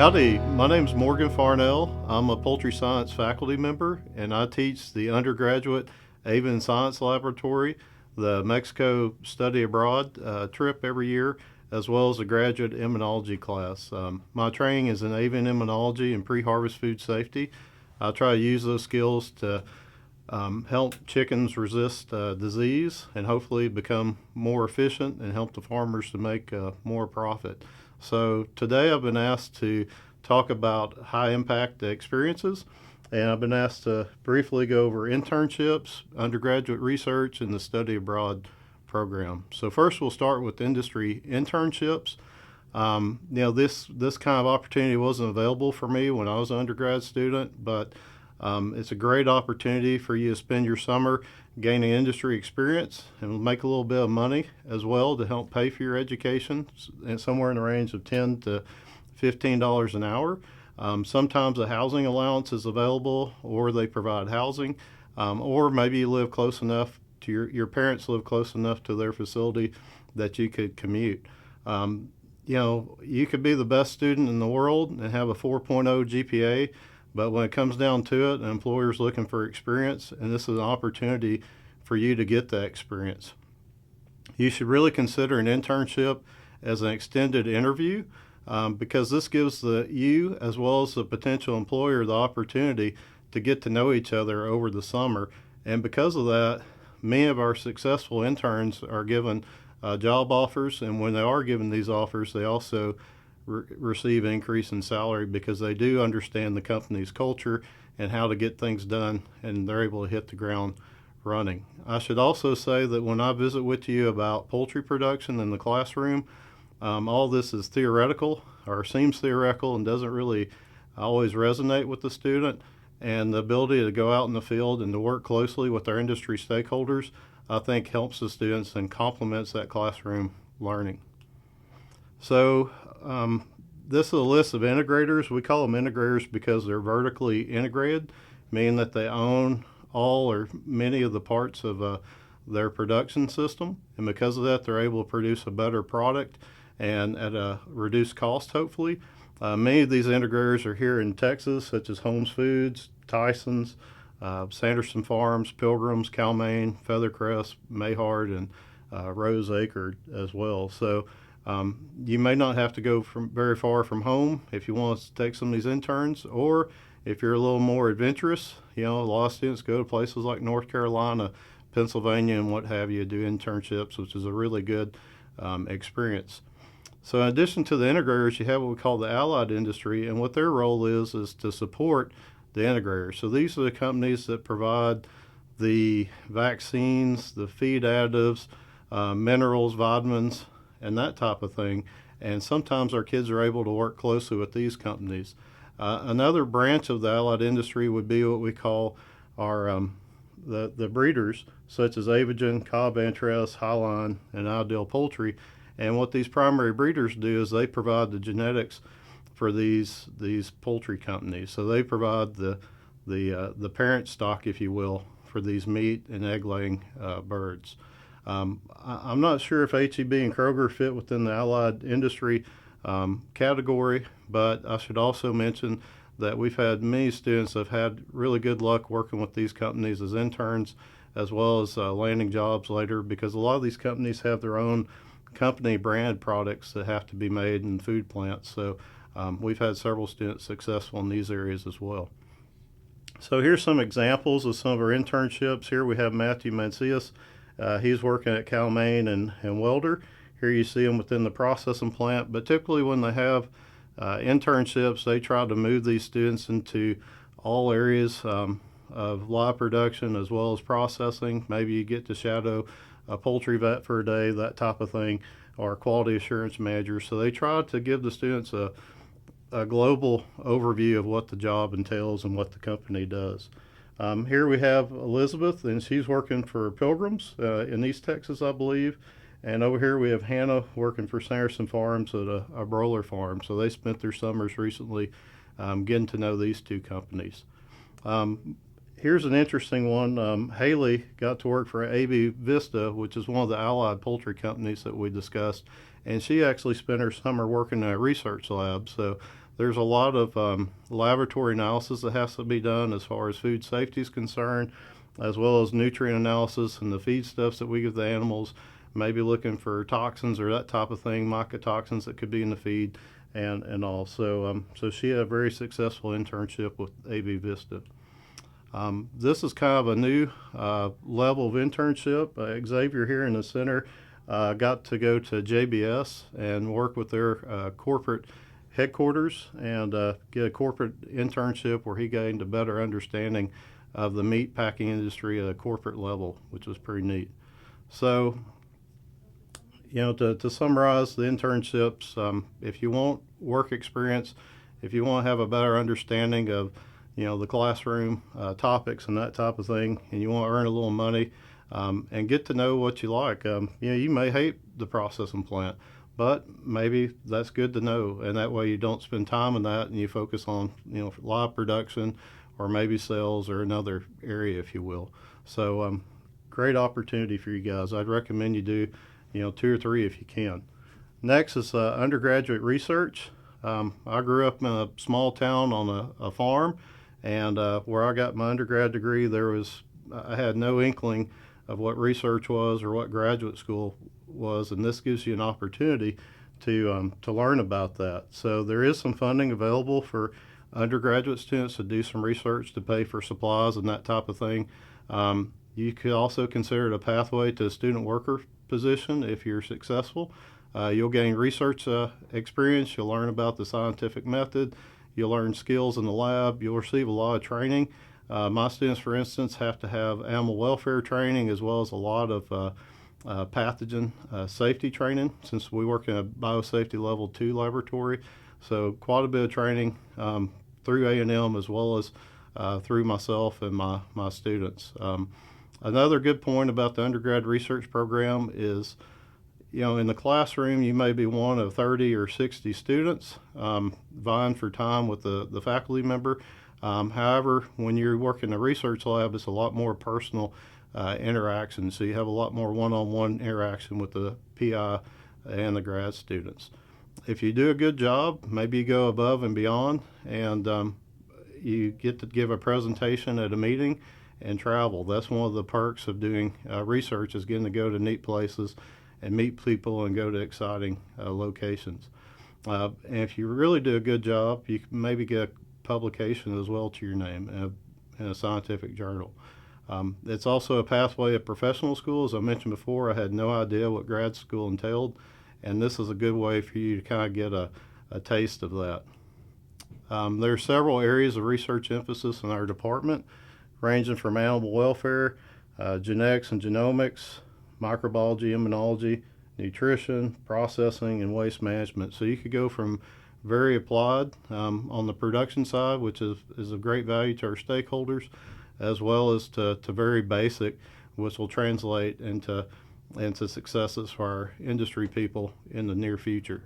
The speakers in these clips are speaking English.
Howdy, my name's Morgan Farnell. I'm a poultry science faculty member, and I teach the undergraduate avian science laboratory, the Mexico study abroad trip every year, as well as a graduate immunology class. My training is in avian immunology and pre-harvest food safety. I try to use those skills to help chickens resist disease and hopefully become more efficient and help the farmers to make more profit. So today I've been asked to talk about high impact experiences, and I've been asked to briefly go over internships, undergraduate research, and the study abroad program. So first we'll start with industry internships. This kind of opportunity wasn't available for me when I was an undergrad student, but it's a great opportunity for you to spend your summer gaining industry experience and make a little bit of money as well to help pay for your education, and somewhere in the range of $10 to $15 an hour. Sometimes a housing allowance is available, or they provide housing, or maybe you live close enough to your parents live close enough to their facility that you could commute. You could be the best student in the world and have a 4.0 GPA, but when it comes down to it, an employer's looking for experience, and this is an opportunity for you to get that experience. You should really consider an internship as an extended interview because this gives you as well as the potential employer the opportunity to get to know each other over the summer. And because of that, many of our successful interns are given job offers, and when they are given these offers, they also receive an increase in salary because they do understand the company's culture and how to get things done, and they're able to hit the ground running. I should also say that when I visit with you about poultry production in the classroom, all this is theoretical or seems theoretical and doesn't really always resonate with the student. And the ability to go out in the field and to work closely with our industry stakeholders, I think, helps the students and complements that classroom learning. So this is a list of integrators. We call them integrators because they're vertically integrated, meaning that they own all or many of the parts of their production system. And because of that, they're able to produce a better product and at a reduced cost, hopefully. Many of these integrators are here in Texas, such as Holmes Foods, Tyson's, Sanderson Farms, Pilgrims, Cal-Maine, Feathercrest, Mayhard, and Rose Acre as well. So you may not have to go very far from home if you want to take some of these interns, or if you're a little more adventurous, a lot of students go to places like North Carolina, Pennsylvania, and what have you, do internships, which is a really good experience. So in addition to the integrators, you have what we call the allied industry, and what their role is to support the integrators. So these are the companies that provide the vaccines, the feed additives, minerals, vitamins, and that type of thing. And sometimes our kids are able to work closely with these companies. Another branch of the allied industry would be what we call our the breeders, such as Avigen, Cobb Interest, Highline, and Ideal Poultry. And what these primary breeders do is they provide the genetics for these poultry companies. So they provide the parent stock, if you will, for these meat and egg-laying birds. I'm not sure if H-E-B and Kroger fit within the allied industry category, but I should also mention that we've had many students that have had really good luck working with these companies as interns, as well as landing jobs later, because a lot of these companies have their own company brand products that have to be made in food plants. So we've had several students successful in these areas as well. So here's some examples of some of our internships. Here we have Matthew Mancias. He's working at Cal-Maine and Welder. Here you see him within the processing plant, but typically when they have internships, they try to move these students into all areas of live production as well as processing. Maybe you get to shadow a poultry vet for a day, that type of thing, or a quality assurance manager. So they try to give the students a global overview of what the job entails and what the company does. Here we have Elizabeth, and she's working for Pilgrims in East Texas, I believe. And over here we have Hannah working for Sanderson Farms at a broiler farm. So they spent their summers recently getting to know these two companies. Here's an interesting one. Haley got to work for AB Vista, which is one of the allied poultry companies that we discussed, and she actually spent her summer working in a research lab. So there's a lot of laboratory analysis that has to be done as far as food safety is concerned, as well as nutrient analysis and the feedstuffs that we give the animals, maybe looking for toxins or that type of thing, mycotoxins that could be in the feed and all. So she had a very successful internship with AV Vista. This is kind of a new level of internship. Xavier here in the center got to go to JBS and work with their corporate headquarters and get a corporate internship where he gained a better understanding of the meat packing industry at a corporate level, which was pretty neat. So, to summarize the internships, if you want work experience, if you want to have a better understanding of the classroom topics and that type of thing, and you want to earn a little money and get to know what you like. You may hate the processing plant, but maybe that's good to know, and that way you don't spend time on that and you focus on live production or maybe sales or another area, if you will. So great opportunity for you guys. I'd recommend you do 2 or 3 if you can. Next is undergraduate research. I grew up in a small town on a farm, and where I got my undergrad degree, I had no inkling of what research was or what graduate school was, and this gives you an opportunity to learn about that. So there is some funding available for undergraduate students to do some research to pay for supplies and that type of thing. You could also consider it a pathway to a student worker position if you're successful. You'll gain research experience. You'll learn about the scientific method. You'll learn skills in the lab. You'll receive a lot of training. My students, for instance, have to have animal welfare training as well as a lot of pathogen safety training, since we work in a biosafety level 2 laboratory. So quite a bit of training through A&M as well as through myself and my students. Another good point about the undergrad research program is, in the classroom, you may be one of 30 or 60 students vying for time with the faculty member. However, when you're working in a research lab, it's a lot more personal interaction, so you have a lot more one-on-one interaction with the PI and the grad students. If you do a good job, maybe you go above and beyond, and you get to give a presentation at a meeting and travel. That's one of the perks of doing research, is getting to go to neat places and meet people and go to exciting locations. And if you really do a good job, you can maybe get a publication as well to your name in a scientific journal. It's also a pathway at professional school. As I mentioned before, I had no idea what grad school entailed, and this is a good way for you to kind of get a taste of that. There are several areas of research emphasis in our department, ranging from animal welfare, genetics and genomics, microbiology, immunology, nutrition, processing, and waste management. So you could go from very applied on the production side, which is of great value to our stakeholders, as well as to very basic, which will translate into successes for our industry people in the near future.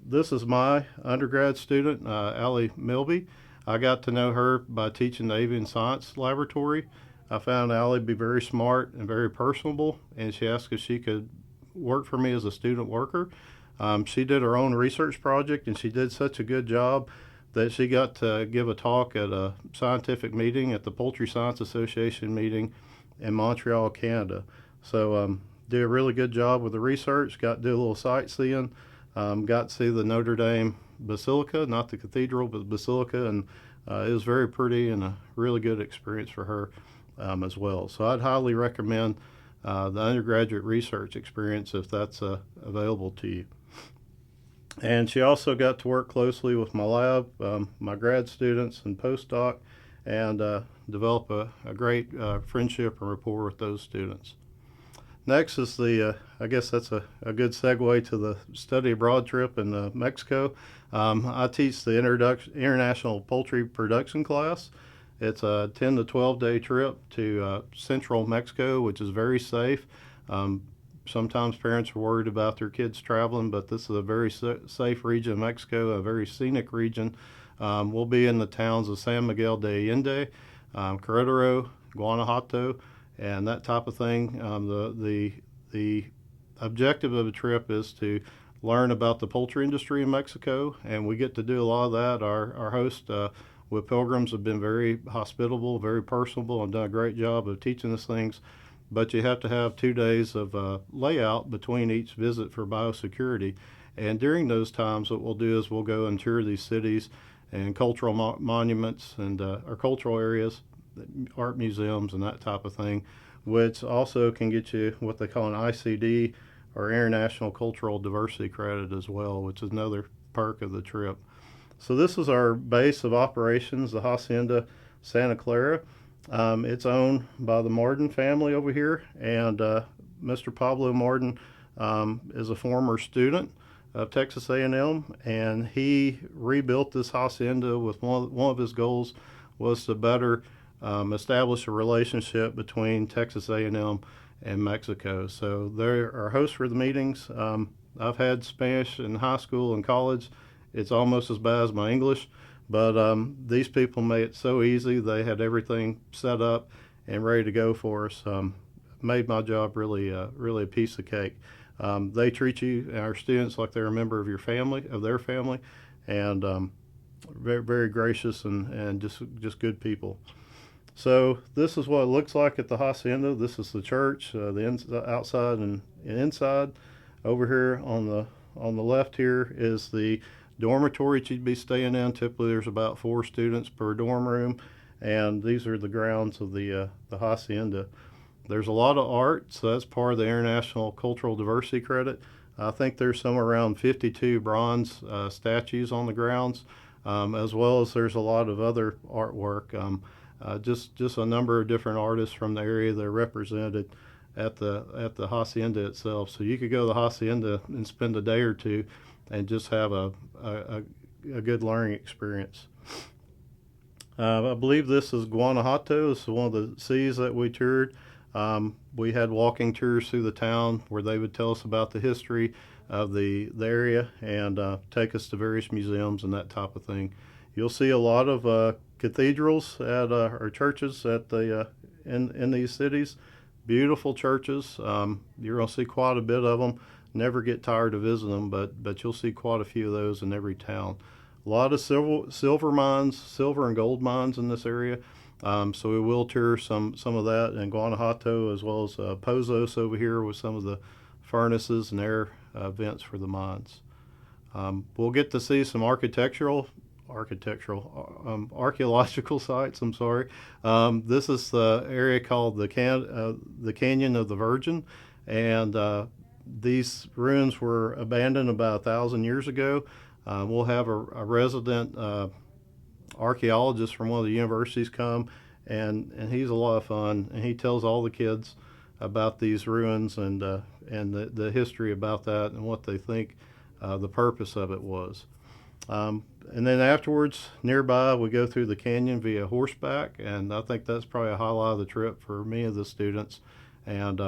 This is my undergrad student, Allie Milby. I got to know her by teaching the Avian Science Laboratory. I found Allie to be very smart and very personable, and she asked if she could work for me as a student worker. She did her own research project, and she did such a good job that she got to give a talk at a scientific meeting at the Poultry Science Association meeting in Montreal, Canada. So did a really good job with the research, got to do a little sightseeing, got to see the Notre Dame Basilica, not the cathedral, but the Basilica, and it was very pretty and a really good experience for her as well. So I'd highly recommend the undergraduate research experience if that's available to you. And she also got to work closely with my lab, my grad students and postdoc, and develop a great friendship and rapport with those students. Next is I guess that's a good segue to the study abroad trip in Mexico. I teach the International Poultry Production class. It's a 10 to 12 day trip to central Mexico, which is very safe. Sometimes parents are worried about their kids traveling, but this is a very safe region of Mexico, a very scenic region. We'll be in the towns of San Miguel de Allende, Querétaro, Guanajuato, and that type of thing. The objective of the trip is to learn about the poultry industry in Mexico, and we get to do a lot of that. Our host with Pilgrims have been very hospitable, very personable, and done a great job of teaching us things. But you have to have 2 days of layout between each visit for biosecurity. And during those times, what we'll do is we'll go and tour these cities and cultural monuments and or cultural areas, art museums, and that type of thing, which also can get you what they call an ICD or International Cultural Diversity Credit as well, which is another perk of the trip. So this is our base of operations, the Hacienda Santa Clara. It's owned by the Martin family over here, and Mr. Pablo Martin is a former student of Texas A&M, and he rebuilt this hacienda with one of his goals was to better establish a relationship between Texas A&M and Mexico. So they're our hosts for the meetings. I've had Spanish in high school and college. It's almost as bad as my English, but these people made it so easy. They had everything set up and ready to go for us. Made my job really a piece of cake. They treat you, our students, like they're a member of your family, of their family, and very, very gracious and just good people. So this is what it looks like at the hacienda. This is the church, the outside and inside. Over here on the left here is the dormitory that you'd be staying in. Typically, there's about 4 students per dorm room, and these are the grounds of the hacienda. There's a lot of art, so that's part of the International Cultural Diversity Credit. I think there's somewhere around 52 bronze statues on the grounds, as well as there's a lot of other artwork. Just a number of different artists from the area that are represented at the hacienda itself. So you could go to the hacienda and spend a day or two and just have a good learning experience. I believe this is Guanajuato. This is one of the cities that we toured. We had walking tours through the town where they would tell us about the history of the area and take us to various museums and that type of thing. You'll see a lot of cathedrals at or churches at the in these cities. Beautiful churches. You're going to see quite a bit of them. Never get tired of visiting them, but you'll see quite a few of those in every town. A lot of silver mines, silver and gold mines in this area. So we will tour some of that in Guanajuato, as well as Pozos over here with some of the furnaces and air vents for the mines. We'll get to see some archaeological sites. I'm sorry. This is the area called the Canyon of the Virgin, and these ruins were abandoned about 1,000 years ago. We'll have a resident archaeologist from one of the universities come, and he's a lot of fun, and he tells all the kids about these ruins and the history about that and what they think the purpose of it was. And then afterwards, nearby, we go through the canyon via horseback, and I think that's probably a highlight of the trip for many of the students. And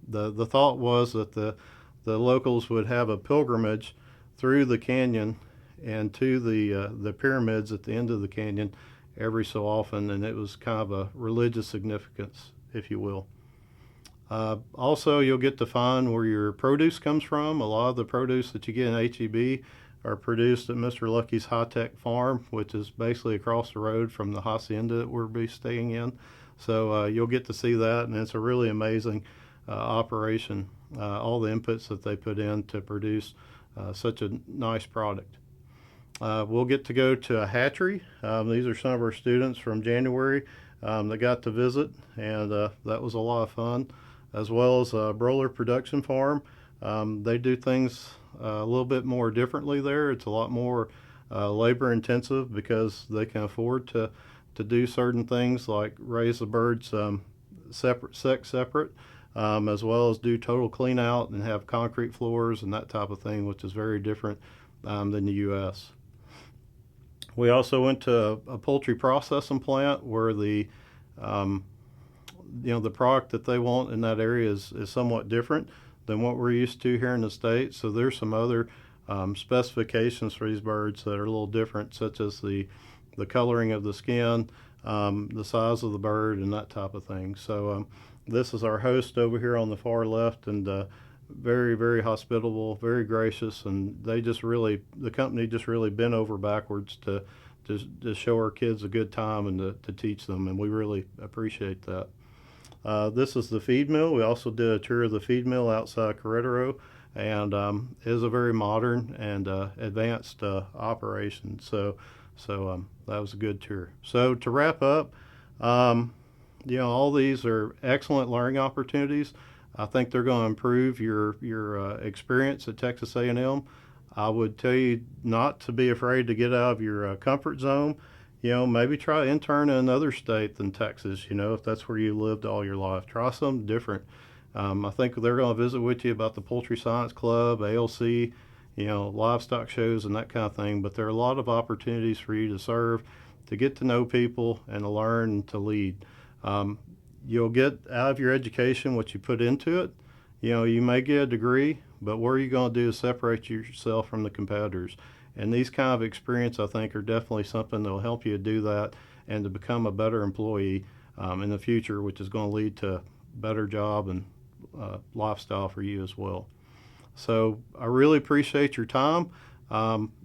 the thought was that the locals would have a pilgrimage through the canyon and to the pyramids at the end of the canyon every so often, and it was kind of a religious significance, if you will. Also, you'll get to find where your produce comes from. A lot of the produce that you get in HEB are produced at Mr. Lucky's High Tech Farm, which is basically across the road from the hacienda that we'll be staying in. So you'll get to see that, and it's a really amazing operation, all the inputs that they put in to produce such a nice product. We'll get to go to a hatchery. These are some of our students from January that got to visit, and that was a lot of fun, as well as a broiler production farm. They do things a little bit more differently there. It's a lot more labor intensive because they can afford to do certain things like raise the birds separate, as well as do total clean out and have concrete floors and that type of thing, which is very different than the U.S. We also went to a poultry processing plant where the product that they want in that area is somewhat different than what we're used to here in the States. So there's some other specifications for these birds that are a little different, such as the coloring of the skin, the size of the bird, and that type of thing. So this is our host over here on the far left, and very, very hospitable, very gracious, and the company just really bent over backwards to show our kids a good time and to teach them, and we really appreciate that. This is the feed mill. We also did a tour of the feed mill outside Querétaro, and it is a very modern and advanced operation. So that was a good tour. So to wrap up, all these are excellent learning opportunities. I think they're going to improve your experience at Texas A&M. I would tell you not to be afraid to get out of your comfort zone. Maybe try intern in another state than Texas, if that's where you lived all your life. Try something different. I think they're going to visit with you about the Poultry Science Club, ALC, livestock shows and that kind of thing. But there are a lot of opportunities for you to serve, to get to know people, and to learn and to lead. You'll get out of your education what you put into it. You may get a degree, but what are you going to do to separate yourself from the competitors? And these kind of experience, I think, are definitely something that will help you to do that and to become a better employee in the future, which is going to lead to better job and lifestyle for you as well. So I really appreciate your time.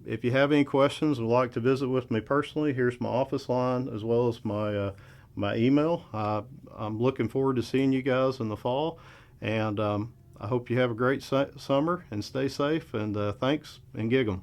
If you have any questions and would like to visit with me personally, here's my office line as well as my email. I'm looking forward to seeing you guys in the fall, and I hope you have a great summer and stay safe, and thanks, and gig 'em.